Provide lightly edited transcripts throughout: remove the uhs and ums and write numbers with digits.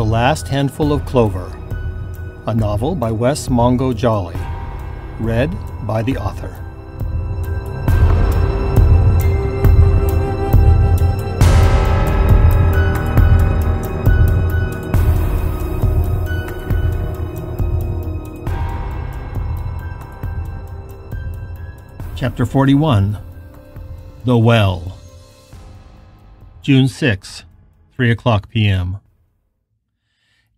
Last Handful of Clover, a novel by Wess Mongo Jolley, read by the author. Chapter 41, The Well. June 6, 3 o'clock p.m.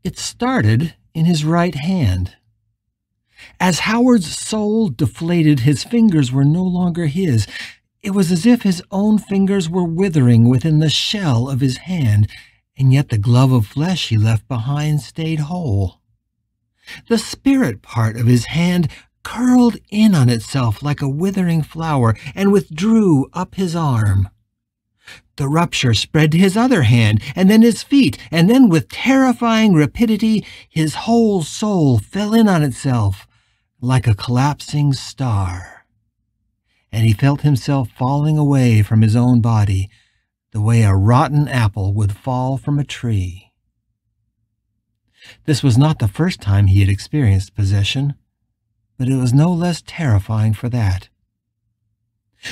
It started in his right hand. As Howard's soul deflated, his fingers were no longer his. It was as if his own fingers were withering within the shell of his hand, and yet the glove of flesh he left behind stayed whole. The spirit part of his hand curled in on itself like a withering flower and withdrew up his arm. The rupture spread to his other hand, and then his feet, and then with terrifying rapidity his whole soul fell in on itself like a collapsing star. And he felt himself falling away from his own body the way a rotten apple would fall from a tree. This was not the first time he had experienced possession, but it was no less terrifying for that.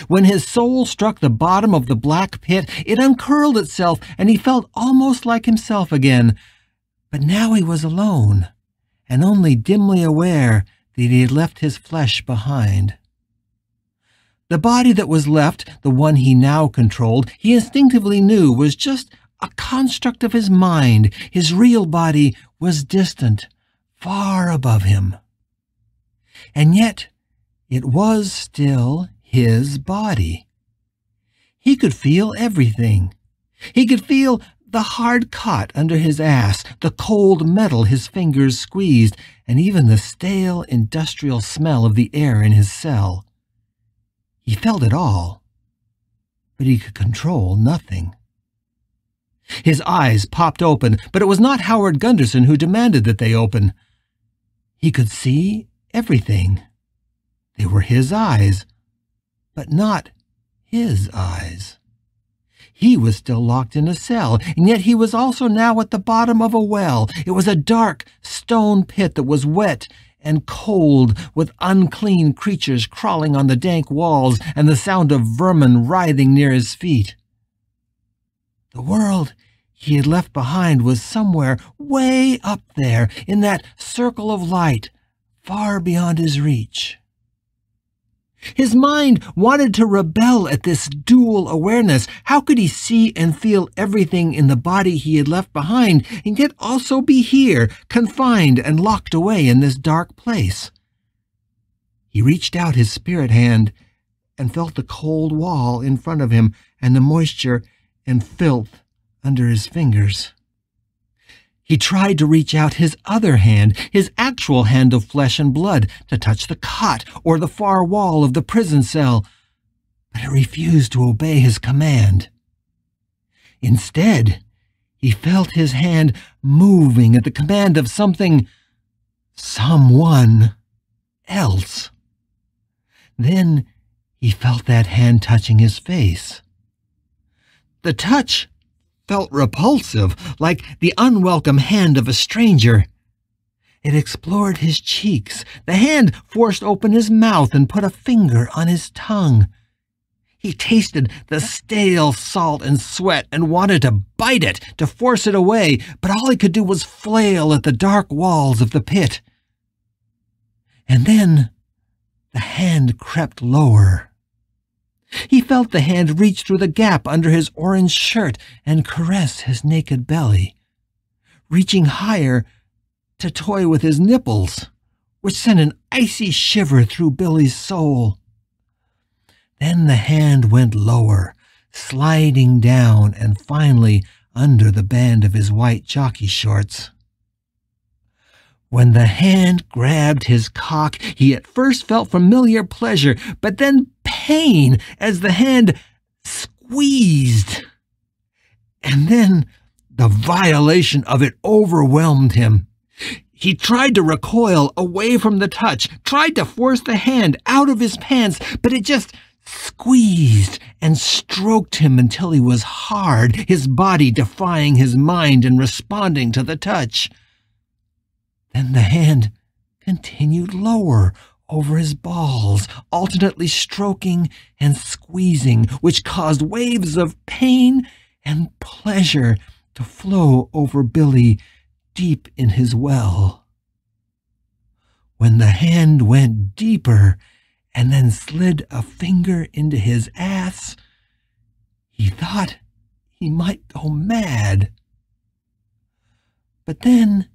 When his soul struck the bottom of the black pit, it uncurled itself, and he felt almost like himself again. But now he was alone, and only dimly aware that he had left his flesh behind. The body that was left, the one he now controlled, he instinctively knew was just a construct of his mind. His real body was distant, far above him. And yet it was still his body. He could feel everything. He could feel the hard cot under his ass, the cold metal his fingers squeezed, and even the stale industrial smell of the air in his cell. He felt it all, but he could control nothing. His eyes popped open, but it was not Howard Gunderson who demanded that they open. He could see everything. They were his eyes, but not his eyes. He was still locked in a cell, and yet he was also now at the bottom of a well. It was a dark stone pit that was wet and cold, with unclean creatures crawling on the dank walls and the sound of vermin writhing near his feet. The world he had left behind was somewhere way up there in that circle of light, far beyond his reach. His mind wanted to rebel at this dual awareness. How could he see and feel everything in the body he had left behind, and yet also be here, confined and locked away in this dark place? He reached out his spirit hand and felt the cold wall in front of him and the moisture and filth under his fingers. He tried to reach out his other hand, his actual hand of flesh and blood, to touch the cot or the far wall of the prison cell, but it refused to obey his command. Instead, he felt his hand moving at the command of someone else. Then he felt that hand touching his face. The touch felt repulsive, like the unwelcome hand of a stranger. It explored his cheeks. The hand forced open his mouth and put a finger on his tongue. He tasted the stale salt and sweat and wanted to bite it, to force it away, but all he could do was flail at the dark walls of the pit. And then the hand crept lower. He felt the hand reach through the gap under his orange shirt and caress his naked belly, reaching higher to toy with his nipples, which sent an icy shiver through Billy's soul. Then the hand went lower, sliding down and finally under the band of his white jockey shorts. When the hand grabbed his cock, he at first felt familiar pleasure, but then pain as the hand squeezed. And then the violation of it overwhelmed him. He tried to recoil away from the touch, tried to force the hand out of his pants, but it just squeezed and stroked him until he was hard, his body defying his mind and responding to the touch. Then the hand continued lower over his balls, alternately stroking and squeezing, which caused waves of pain and pleasure to flow over Billy deep in his well. When the hand went deeper and then slid a finger into his ass, he thought he might go mad. But then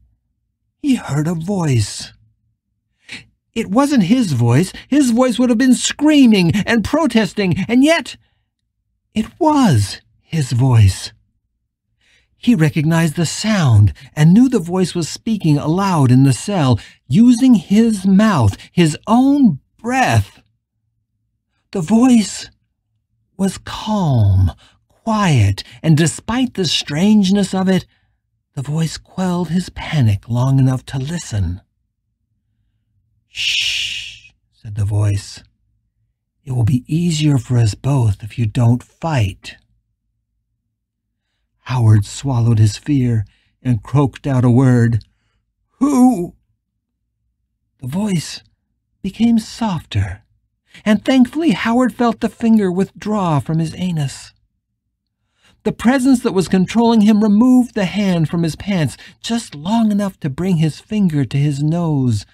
he heard a voice. It wasn't his voice. His voice would have been screaming and protesting, and yet it was his voice. He recognized the sound and knew the voice was speaking aloud in the cell, using his mouth, his own breath. The voice was calm, quiet, and despite the strangeness of it, the voice quelled his panic long enough to listen. "Shh," said the voice. "It will be easier for us both if you don't fight." Howard swallowed his fear and croaked out a word. "Who?" The voice became softer, and thankfully Howard felt the finger withdraw from his anus. The presence that was controlling him removed the hand from his pants just long enough to bring his finger to his nose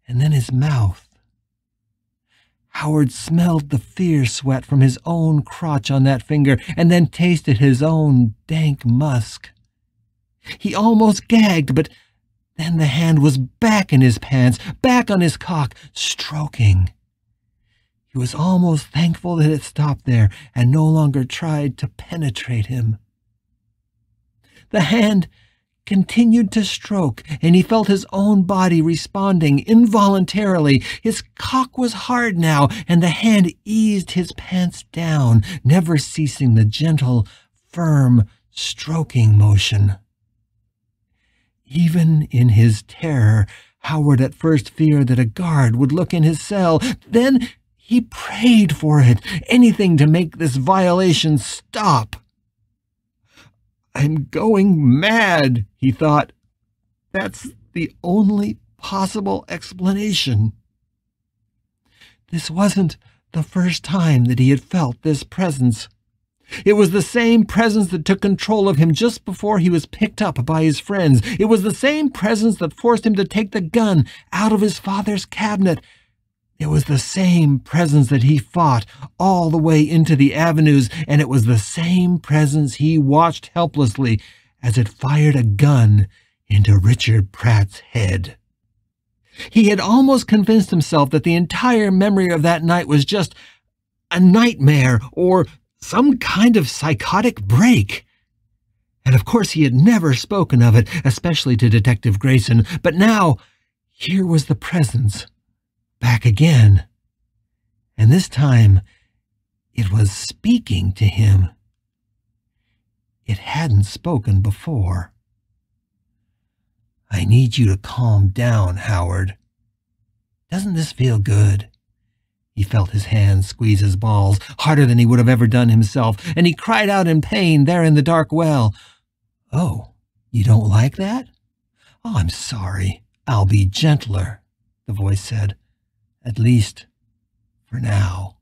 and then his mouth. Howard smelled the fear sweat from his own crotch on that finger and then tasted his own dank musk. He almost gagged, but then the hand was back in his pants, back on his cock, stroking. He was almost thankful that it stopped there and no longer tried to penetrate him. The hand continued to stroke, and he felt his own body responding involuntarily. His cock was hard now, and the hand eased his pants down, never ceasing the gentle, firm, stroking motion. Even in his terror, Howard at first feared that a guard would look in his cell. Then he prayed for it, anything to make this violation stop. "I'm going mad," he thought. "That's the only possible explanation." This wasn't the first time that he had felt this presence. It was the same presence that took control of him just before he was picked up by his friends. It was the same presence that forced him to take the gun out of his father's cabinet. It was the same presence that he fought all the way into the avenues, and it was the same presence he watched helplessly as it fired a gun into Richard Pratt's head. He had almost convinced himself that the entire memory of that night was just a nightmare or some kind of psychotic break. And of course he had never spoken of it, especially to Detective Grayson, but now here was the presence back again, and this time it was speaking to him. It hadn't spoken before. "I need you to calm down, Howard. Doesn't this feel good?" He felt his hand squeeze his balls harder than he would have ever done himself, and he cried out in pain there in the dark well. "Oh, you don't like that? Oh, I'm sorry. I'll be gentler," the voice said. "At least, for now."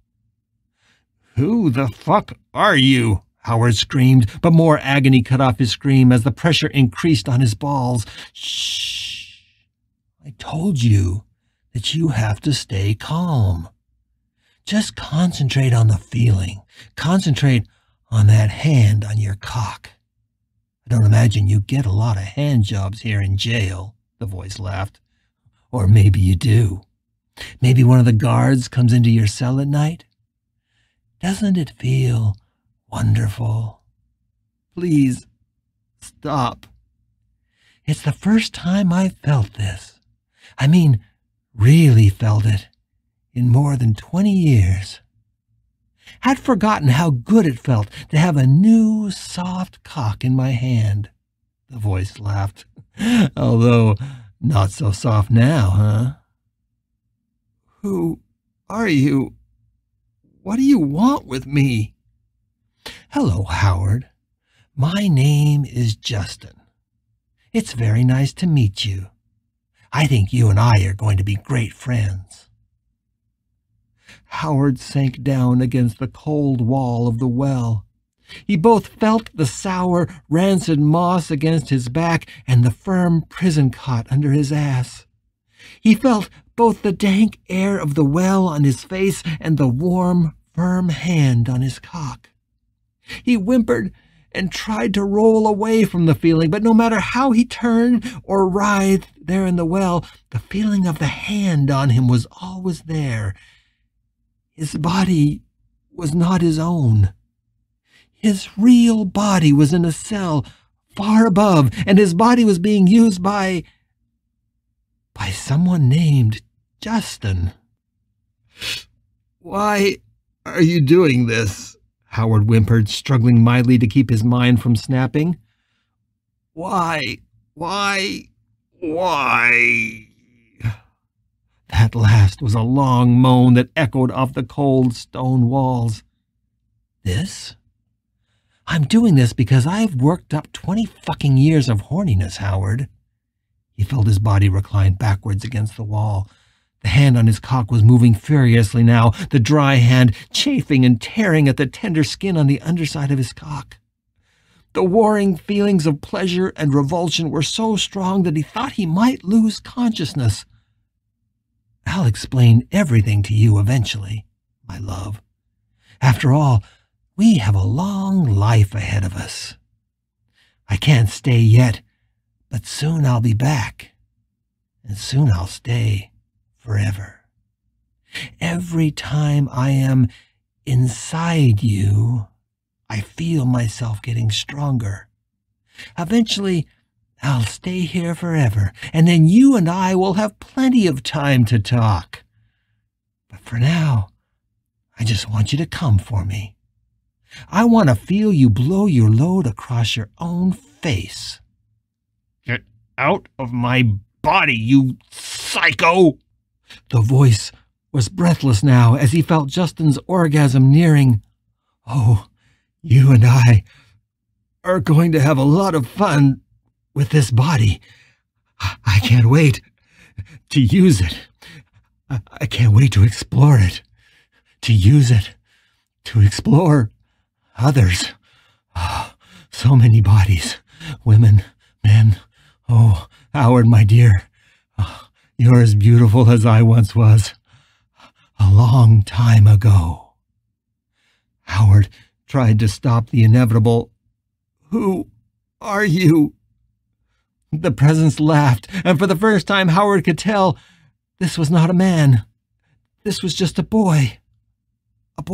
"Who the fuck are you?" Howard screamed, but more agony cut off his scream as the pressure increased on his balls. "Shh. I told you that you have to stay calm. Just concentrate on the feeling. Concentrate on that hand on your cock. I don't imagine you get a lot of hand jobs here in jail," the voice laughed. "Or maybe you do. Maybe one of the guards comes into your cell at night. Doesn't it feel wonderful? Please, stop. It's the first time I've felt this. I mean, really felt it in more than 20 years. Had forgotten how good it felt to have a new, soft cock in my hand." The voice laughed. "Although not so soft now, huh?" "Who are you? What do you want with me?" "Hello, Howard. My name is Justin. It's very nice to meet you. I think you and I are going to be great friends." Howard sank down against the cold wall of the well. He both felt the sour, rancid moss against his back and the firm prison cot under his ass. He felt both the dank air of the well on his face and the warm, firm hand on his cock. He whimpered and tried to roll away from the feeling, but no matter how he turned or writhed there in the well, the feeling of the hand on him was always there. His body was not his own. His real body was in a cell far above, and his body was being used by someone named Justin. "Why are you doing this?" Howard whimpered, struggling mightily to keep his mind from snapping. Why? That last was a long moan that echoed off the cold stone walls. "This? I'm doing this because I've worked up 20 fucking years of horniness, Howard." He felt his body recline backwards against the wall. The hand on his cock was moving furiously now, the dry hand chafing and tearing at the tender skin on the underside of his cock. The warring feelings of pleasure and revulsion were so strong that he thought he might lose consciousness. "I'll explain everything to you eventually, my love. After all, we have a long life ahead of us. I can't stay yet, but soon I'll be back, and soon I'll stay forever. Every time I am inside you, I feel myself getting stronger. Eventually, I'll stay here forever, and then you and I will have plenty of time to talk. But for now, I just want you to come for me. I want to feel you blow your load across your own face." "Get out of my body, you psycho!" The voice was breathless now as he felt Justin's orgasm nearing. "Oh, you and I are going to have a lot of fun with this body. I can't wait to use it. I can't wait to explore it, to use it, to explore others. Oh, so many bodies, women, men. Oh, Howard, my dear, you're as beautiful as I once was, a long time ago." Howard tried to stop the inevitable. "Who are you?" The presence laughed, and for the first time Howard could tell this was not a man. This was just a boy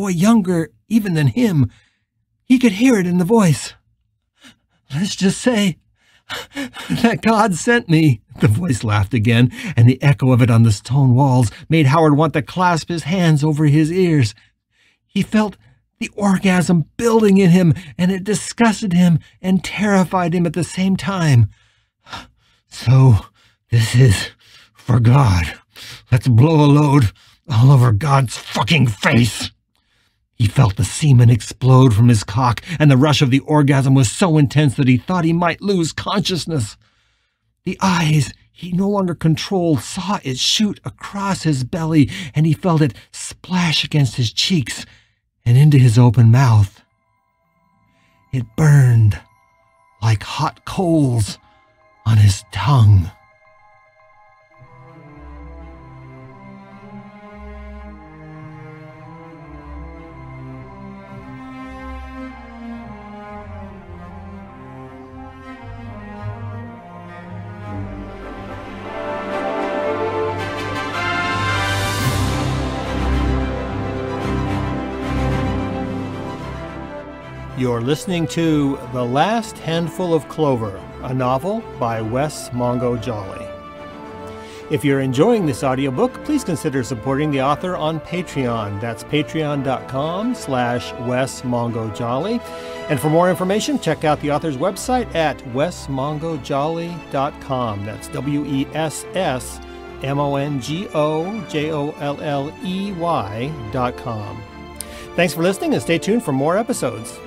younger even than him. He could hear it in the voice. "Let's just say that God sent me." The voice laughed again, and the echo of it on the stone walls made Howard want to clasp his hands over his ears. He felt the orgasm building in him, and it disgusted him and terrified him at the same time. "So this is for God. Let's blow a load all over God's fucking face." He felt the semen explode from his cock, and the rush of the orgasm was so intense that he thought he might lose consciousness. The eyes he no longer controlled saw it shoot across his belly, and he felt it splash against his cheeks and into his open mouth. It burned like hot coals on his tongue. You're listening to The Last Handful of Clover, a novel by Wess Mongo Jolley. If you're enjoying this audiobook, please consider supporting the author on Patreon. That's patreon.com/Wess Mongo Jolley. And for more information, check out the author's website at wessmongojolley.com. That's WESSMONGOJOLLEY.com. Thanks for listening and stay tuned for more episodes.